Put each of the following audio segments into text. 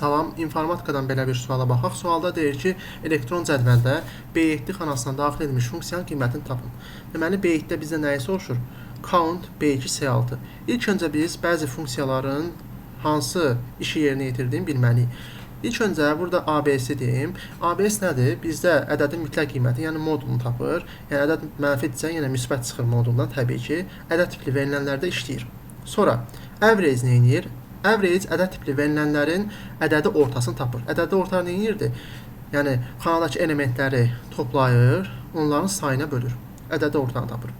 Salam, informatikadan belə bir suala baxaq. Sualda deyir ki, elektron cədvəldə B7 xanasına daxil edilmiş funksiyanın qiymətini tapın. Deməli, B7-də bizdə nəyi soruşur? Count B2 C6. İlk öncə biz bəzi funksiyaların hansı işi yerinə yetirdiyini bilməliyik. İlk öncə burada ABS deyim. ABS nədir? Bizdə ədədin mütləq qiyməti, yəni modulunu tapır. Yəni ədəd mənfidirsə, yenə müsbət çıxır moduldan təbii ki. Ədəd tipli verilənlərdə işləyir. Sonra average nə edir? Average ədəd tipli verilənlərin ədədi ortasını tapır. Ədədi orta nə edirdi? Yəni xanadakı elementləri toplayır, onların sayına bölür. Ədədi ortanı tapır.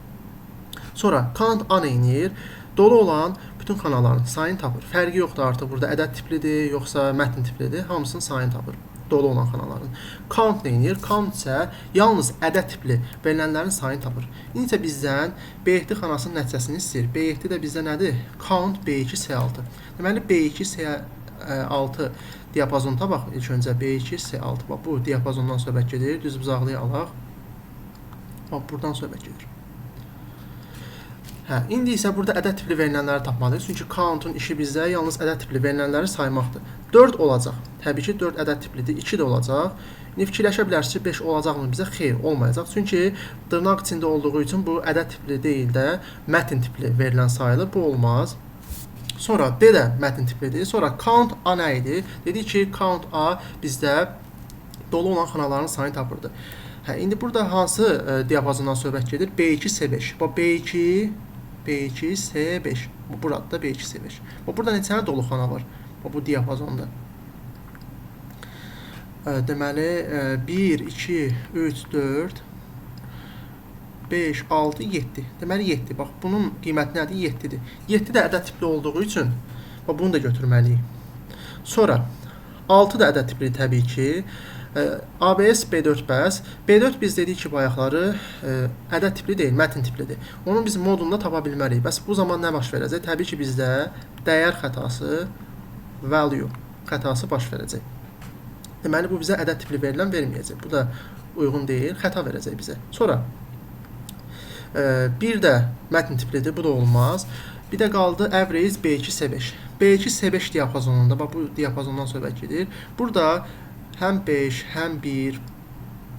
Sonra count A nə edir? Dolu olan bütün xanaların sayını tapır. Fərqi yoxdur artıq burada ədəd tiplidir, yoxsa mətn tiplidir. Hamısının sayını tapır. Dolu olan xanaların. Count nə edir? Count isə yalnız ədəd tipli verilənlərin sayını tapır. İndi isə bizdən B7 xanasının nəticəsini istəyir. B7 də bizdə nədir? Count B2 C6. Deməli B2 C6 diapazonu tapaq. İlk öncə B2 C6. Bax bu diapazondan söhbət gedir. Düz buzaqlıya alaq. Bax buradan söhbət gedir. İndi isə burada ədəd tipli verilənləri tapmalıyıq. Çünki count'un işi bizdə yalnız ədəd tipli verilənləri saymaqdır. 4 olacaq. Təbii ki 4 ədəd tiplidir. 2 də olacaq. İndi fikirləşə bilərsiniz ki 5 olacaqmı bizə? Xeyr, olmayacaq. Çünki dırnaq içində olduğu üçün bu ədəd tipli deyil də mətn tipli verilən sayılır. Bu olmaz. Sonra B də mətn tiplidir. Sonra count A nə idi? Dedik ki count A bizdə dolu olan xanaların sayını tapırdı. İndi burada hansı diapazondan söhbət gedir? B2 C5. Bu B2 C5. Burada da B2 C5. Burada neçə dənə dolu xana var? Bu diapazonda. Deməli 1, 2, 3, 4, 5, 6, 7. Deməli 7. Bax bunun qiyməti nədir? 7-dir. 7 də ədəd tipli olduğu üçün bunu da götürməliyik. Sonra 6 da ədəd tipli təbii ki. ABS B4 bəs. B4 biz dedik ki, bayaqları ədəd tipli deyil, mətn tiplidir. Onu biz modulunda tapa bilmərik. Bəs bu zaman nə baş verəcək? Təbii ki, bizdə dəyər xətası, value xətası baş verəcək. Deməli, bu bizə ədəd tipli verilən verməyəcək. Bu da uyğun deyil, xəta verəcək bizə. Sonra bir də mətn tiplidir, bu da olmaz. Bir də qaldı average B2 C5. B2 C5 diapazonunda, bax bu diapazondan söhbət gedir. Burada həm 5, həm 1,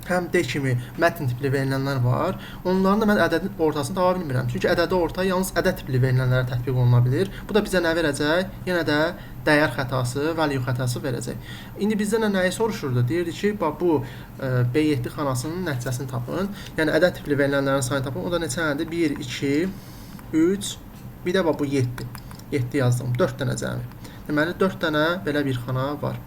həm D kimi mətn tipli verilənlər var. Onların da mən ədədin ortasını tapa bilmirəm. Çünki ədədi orta yalnız ədəd tipli verilənlərə tətbiq oluna bilir. Bu da bizə nə verəcək? Yenə də dəyər xətası, value xətası verəcək. İndi bizdən nəyi soruşurdu? Deyirdi ki, bax bu B7 xanasının nəticəsini tapın. Yəni ədəd tipli verilənlərin sayını tapın. O da neçə dənədir? 1, 2, 3, bir də bax bu 7. 7 yazdım. 4 dənə cəmi. Deməli 4 dənə belə bir xana var.